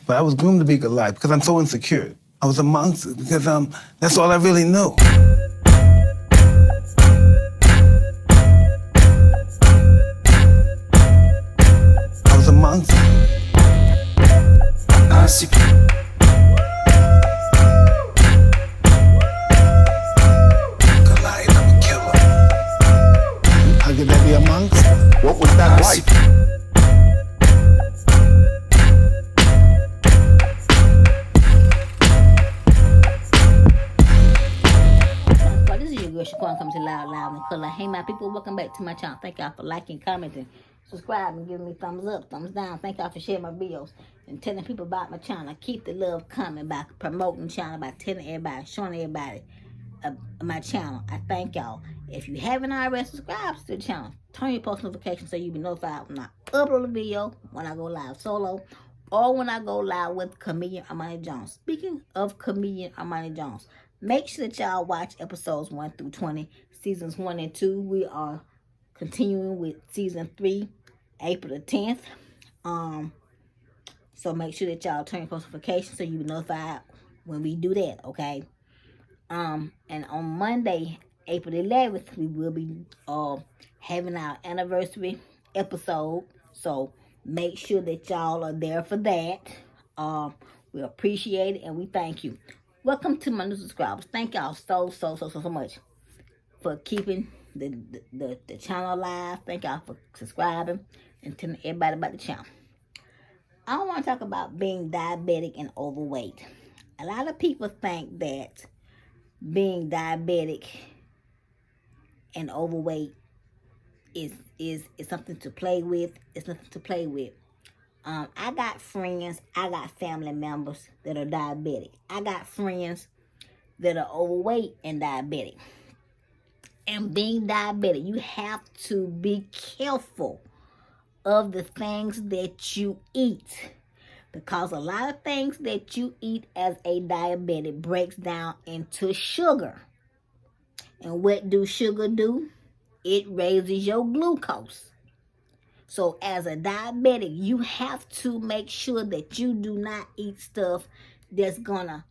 But I was groomed to be Goliath because I'm so insecure. I was a monster because that's all I really knew. I was a monster. I see. Goliath, I'm a killer. How could that be a monster? What was that like? This is your girl Shaquena coming to Loud and Color. Hey my people, welcome back to my channel. Thank y'all for liking, commenting, subscribing, giving me thumbs up, thumbs down. Thank y'all for sharing my videos and telling people about my channel. Keep the love coming by promoting the channel, by telling everybody, showing everybody my channel. I thank y'all. If you haven't already subscribed to the channel, turn your post notifications so you'll be notified when I upload a video, when I go live solo, or when I go live with comedian Armani Jones. Speaking of comedian Armani Jones, make sure that y'all watch episodes 1 through 20, seasons 1 and 2. We are continuing with season 3, April the 10th. So make sure that y'all turn your post notifications so you'll be notified when we do that, okay? And on Monday, April 11th, we will be having our anniversary episode. So make sure that y'all are there for that. We appreciate it and we thank you. Welcome to my new subscribers. Thank y'all so much for keeping the channel alive. Thank y'all for subscribing and telling everybody about the channel. I want to talk about being diabetic and overweight. A lot of people think that being diabetic and overweight is something to play with. It's nothing to play with. I got friends, I got family members that are diabetic. I got friends that are overweight and diabetic. And being diabetic, you have to be careful of the things that you eat. Because a lot of things that you eat as a diabetic breaks down into sugar. And what do sugar do? It raises your glucose. So as a diabetic, you have to make sure that you do not eat stuff that's gonna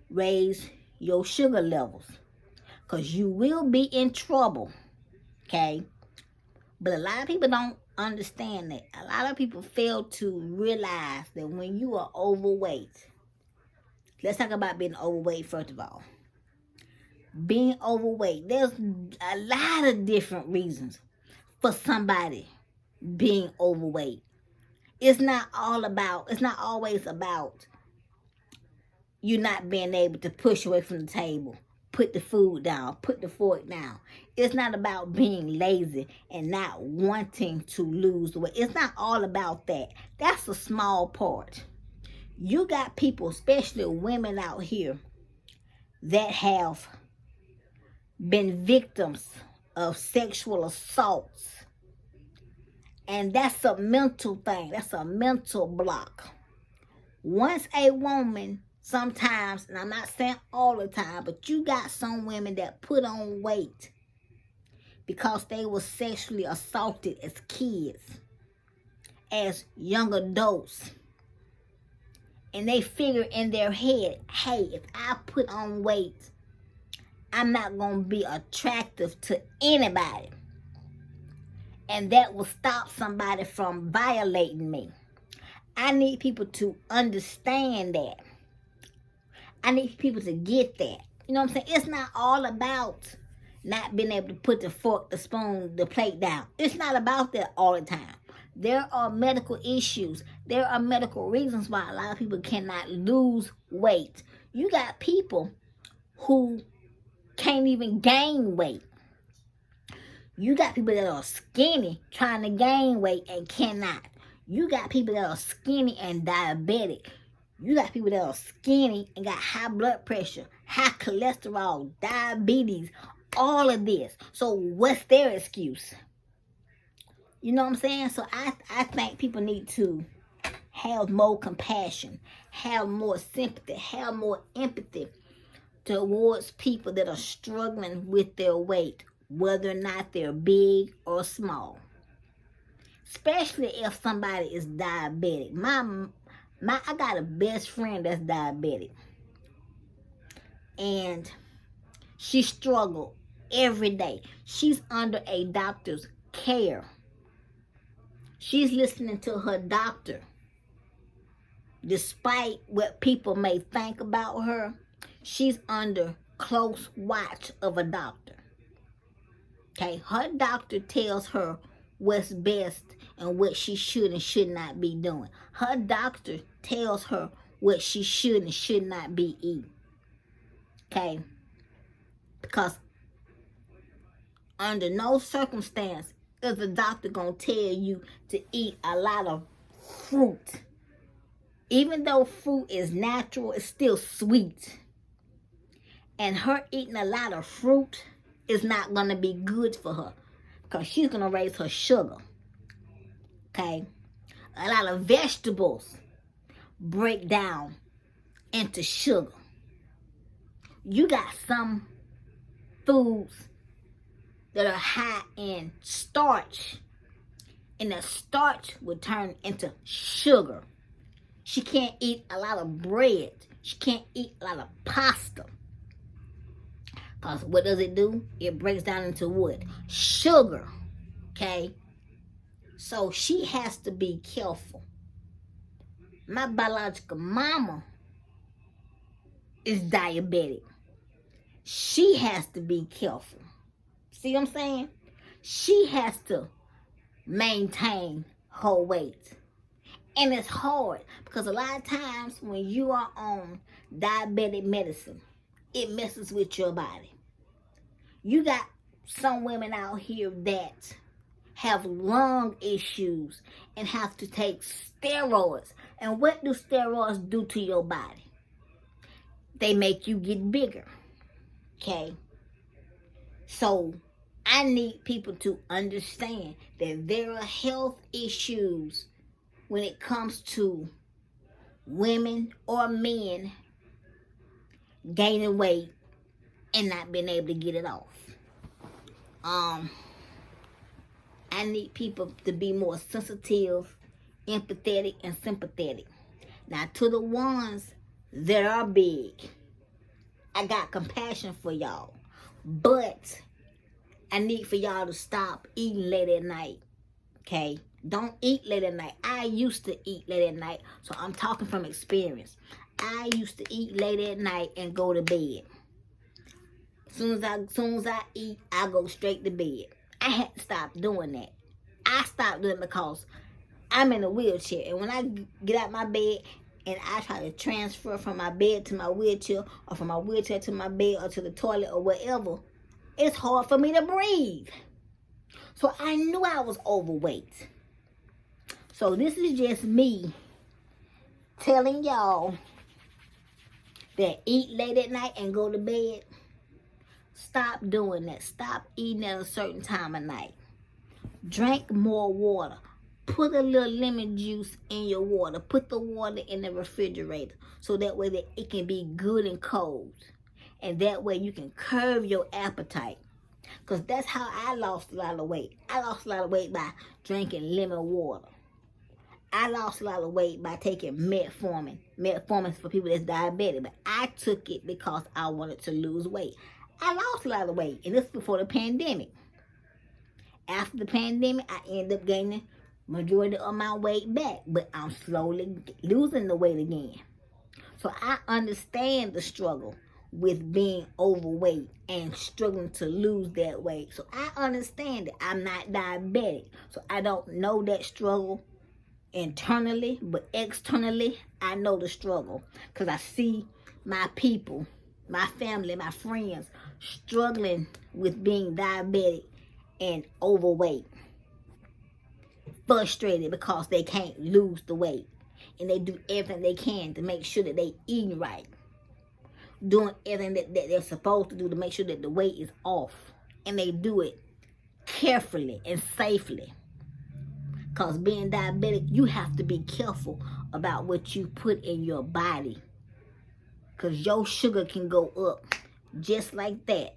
raise your sugar levels. Because you will be in trouble, okay? But a lot of people don't understand that. A lot of people fail to realize that when you are overweight, let's talk about being overweight first of all. Being overweight, there's a lot of different reasons for somebody being overweight. It's not always about you not being able to push away from the table, put the food down, put the fork down. It's not about being lazy and not wanting to lose the weight. It's not all about that. That's a small part. You got people, especially women out here, that have been victims of sexual assaults. And that's a mental thing. That's a mental block. Once a woman, sometimes, and I'm not saying all the time, but you got some women that put on weight because they were sexually assaulted as kids, as young adults. And they figure in their head, hey, if I put on weight, I'm not going to be attractive to anybody. And that will stop somebody from violating me. I need people to understand that. I need people to get that. You know what I'm saying? It's not all about not being able to put the fork, the spoon, the plate down. It's not about that all the time. There are medical issues. There are medical reasons why a lot of people cannot lose weight. You got people who can't even gain weight. You got people that are skinny trying to gain weight and cannot. You got people that are skinny and diabetic. You got people that are skinny and got high blood pressure, high cholesterol, diabetes, all of this. So what's their excuse? You know what I'm saying? So I think people need to have more compassion, have more sympathy, have more empathy towards people that are struggling with their weight, whether or not they're big or small. Especially if somebody is diabetic. I got a best friend that's diabetic. And she struggled every day. She's under a doctor's care. She's listening to her doctor. Despite what people may think about her, she's under close watch of a doctor. Okay, her doctor tells her what's best and what she should and should not be doing. Her doctor tells her what she should and should not be eating. Okay, because under no circumstance is the doctor gonna tell you to eat a lot of fruit. Even though fruit is natural, it's still sweet. And her eating a lot of fruit is not gonna be good for her, because she's gonna raise her sugar. Okay? A lot of vegetables break down into sugar. You got some foods that are high in starch, and the starch will turn into sugar. She can't eat a lot of bread. She can't eat a lot of pasta. Because what does it do? It breaks down into what? Sugar. Okay? So she has to be careful. My biological mama is diabetic. She has to be careful. See what I'm saying? She has to maintain her weight. And it's hard, because a lot of times when you are on diabetic medicine, it messes with your body. You got some women out here that have lung issues and have to take steroids. And what do steroids do to your body? They make you get bigger. Okay? So I need people to understand that there are health issues when it comes to women or men gaining weight and not being able to get it off. I need people to be more sensitive, empathetic, and sympathetic. Now, to the ones that are big, I got compassion for y'all. But I need for y'all to stop eating late at night. Okay? Don't eat late at night. I used to eat late at night, so I'm talking from experience. I used to eat late at night and go to bed. As soon as I eat, I go straight to bed. I had to stop doing that. I stopped doing it because I'm in a wheelchair, and when I get out my bed and I try to transfer from my bed to my wheelchair, or from my wheelchair to my bed, or to the toilet, or whatever, it's hard for me to breathe. So I knew I was overweight. So this is just me telling y'all that eat late at night and go to bed. Stop doing that. Stop eating at a certain time of night. Drink more water. Put a little lemon juice in your water. Put the water in the refrigerator, so that way that it can be good and cold. And that way you can curb your appetite. Because that's how I lost a lot of weight. I lost a lot of weight by drinking lemon water. I lost a lot of weight by taking metformin. Metformin is for people that's diabetic. But I took it because I wanted to lose weight. I lost a lot of weight. And this was before the pandemic. After the pandemic, I ended up gaining majority of my weight back. But I'm slowly losing the weight again. So I understand the struggle with being overweight and struggling to lose that weight. So I understand that I'm not diabetic. So I don't know that struggle internally, but externally, I know the struggle. Because I see my people, my family, my friends struggling with being diabetic and overweight. Frustrated because they can't lose the weight. And they do everything they can to make sure that they eating right. Doing everything that they're supposed to do to make sure that the weight is off. And they do it carefully and safely. Because being diabetic, you have to be careful about what you put in your body. Because your sugar can go up just like that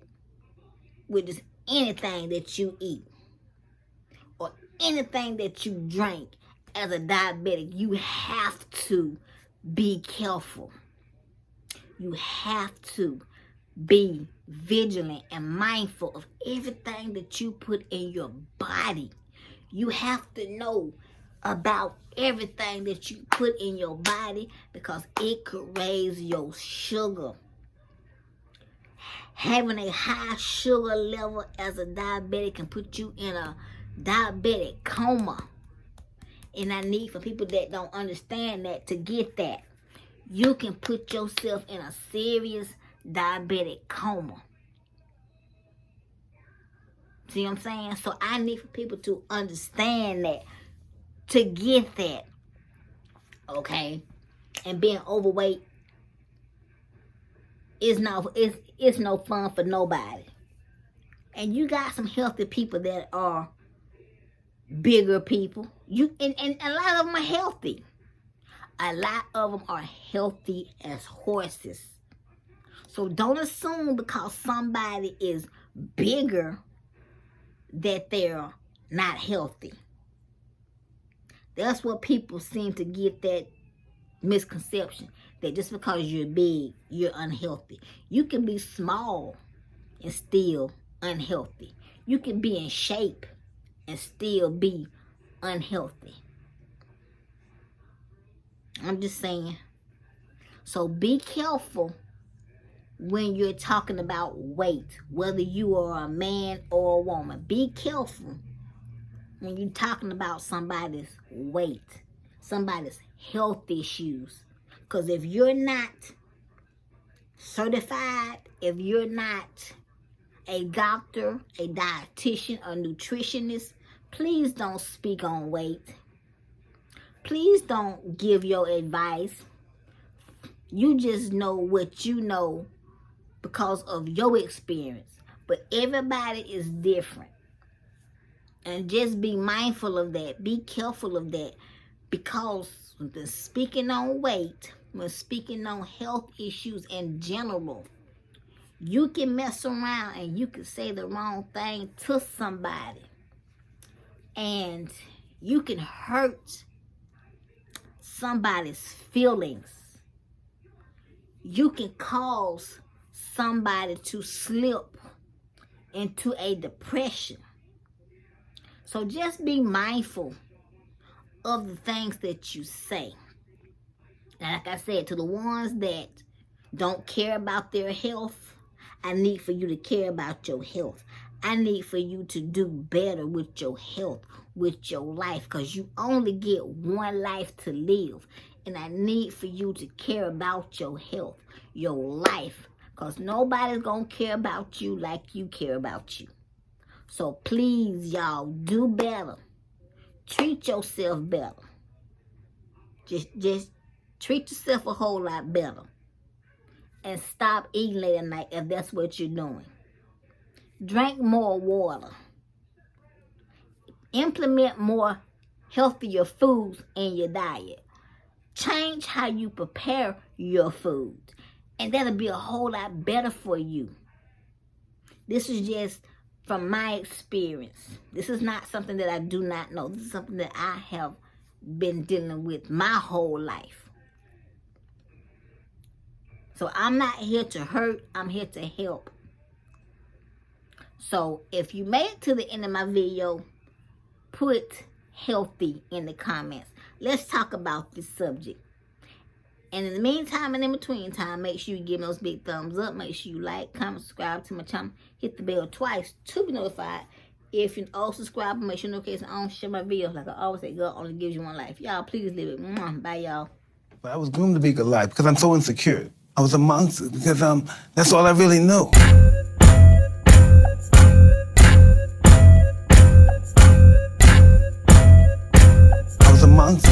with just anything that you eat. Or anything that you drink. As a diabetic, you have to be careful. You have to be vigilant and mindful of everything that you put in your body. You have to know about everything that you put in your body because it could raise your sugar. Having a high sugar level as a diabetic can put you in a diabetic coma. And I need for people that don't understand that to get that. You can put yourself in a serious diabetic coma. See what I'm saying? So I need for people to understand that, to get that, okay? And being overweight is it's no fun for nobody. And you got some healthy people that are bigger people. And a lot of them are healthy. A lot of them are healthy as horses. So don't assume because somebody is bigger that they're not healthy. That's what people seem to get, that misconception, that just because you're big, you're unhealthy. You can be small and still unhealthy. You can be in shape and still be unhealthy. I'm just saying. So be careful when you're talking about weight, whether you are a man or a woman. Be careful when you're talking about somebody's weight, somebody's health issues. Because if you're not certified, if you're not a doctor, a dietitian, a nutritionist, please don't speak on weight. Please don't give your advice. You just know what you know because of your experience. But everybody is different. And just be mindful of that. Be careful of that. Because when speaking on weight, when speaking on health issues in general, you can mess around and you can say the wrong thing to somebody. And you can hurt somebody's feelings. You can cause somebody to slip into a depression. So just be mindful of the things that you say. And like I said, to the ones that don't care about their health, I need for you to care about your health. I need for you to do better with your health, with your life, because you only get one life to live. And I need for you to care about your health, your life, because nobody's going to care about you like you care about you. So please, y'all, do better. Treat yourself better. Just treat yourself a whole lot better. And stop eating late at night if that's what you're doing. Drink more water. Implement more healthier foods in your diet. Change how you prepare your food. And that'll be a whole lot better for you. This is just from my experience. This is not something that I do not know. This is something that I have been dealing with my whole life. So I'm not here to hurt. I'm here to help. So if you made it to the end of my video, put healthy in the comments. Let's talk about this subject. And in the meantime and in between time, make sure you give me those big thumbs up. Make sure you like, comment, subscribe to my channel. Hit the bell twice to be notified. If you're an old subscriber, make sure notifications on. Share my videos. Like I always say, God only gives you one life. Y'all, please live it. Bye, y'all. But I was groomed to be good life because I'm so insecure. I was a monster because that's all I really knew. I was a monster.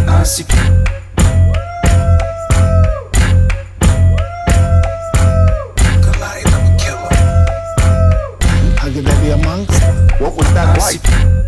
I see. How could that be a monster? What was that like?